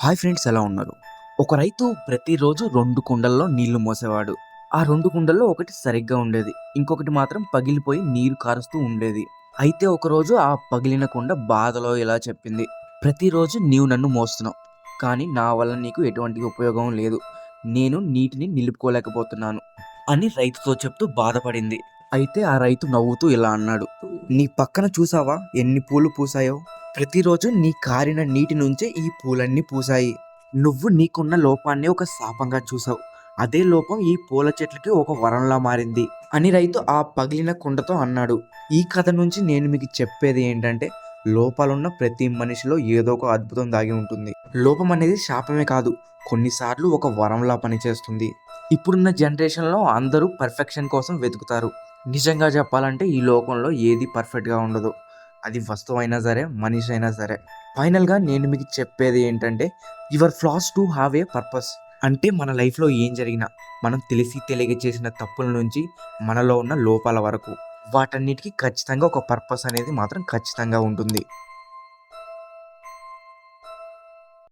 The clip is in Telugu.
హాయ్ ఫ్రెండ్స్, ఎలా ఉన్నారు? ఒక రైతు ప్రతిరోజు 2 కుండల్లో నీళ్లు మోసేవాడు. ఆ 2 కుండల్లో ఒకటి సరిగ్గా ఉండేది. ఇంకొకటి మాత్రం పగిలిపోయి నీరు కారుస్తూ ఉండేది. అయితే ఒకరోజు ఆ పగిలిన కుండ బాధలో ఇలా చెప్పింది: "ప్రతిరోజు నీవు నన్ను మోస్తున్నావు. కానీ నా వల్ల నీకు ఎటువంటి ఉపయోగం లేదు. నేను నీటిని నిలుపుకోలేకపోతున్నాను" అని రైతుతో చెప్తూ బాధపడింది. అయితే ఆ రైతు నవ్వుతూ ఇలా అన్నాడు: "నీ పక్కన చూసావా ఎన్ని పూలు పూసాయో? ప్రతిరోజు నీ కారిన నీటి నుంచే ఈ పూలన్నీ పూసాయి. నువ్వు నీకున్న లోపాన్ని ఒక శాపంగా చూసావు. అదే లోపం ఈ పూల చెట్లకి ఒక వరంలా మారింది" అని రైతు ఆ పగిలిన కుండతో అన్నాడు. ఈ కథ నుంచి నేను మీకు చెప్పేది ఏంటంటే, లోపాలున్న ప్రతి మనిషిలో ఏదో ఒక అద్భుతం దాగి ఉంటుంది. లోపం అనేది శాపమే కాదు, కొన్నిసార్లు ఒక వరంలా పనిచేస్తుంది. ఇప్పుడున్న జనరేషన్లో అందరూ పర్ఫెక్షన్ కోసం వెతుకుతారు. నిజంగా చెప్పాలంటే ఈ లోకంలో ఏది పర్ఫెక్ట్గా ఉండదు. అది వస్తువు అయినా సరే, మనిషి అయినా సరే. ఫైనల్గా నేను మీకు చెప్పేది ఏంటంటే, your floss to have a purpose. అంటే మన లైఫ్లో ఏం జరిగినా, మనం తెలిసి తెలియక చేసిన తప్పుల నుంచి మనలో ఉన్న లోపాల వరకు, వాటన్నిటికీ ఖచ్చితంగా ఒక పర్పస్ అనేది మాత్రం ఖచ్చితంగా ఉంటుంది.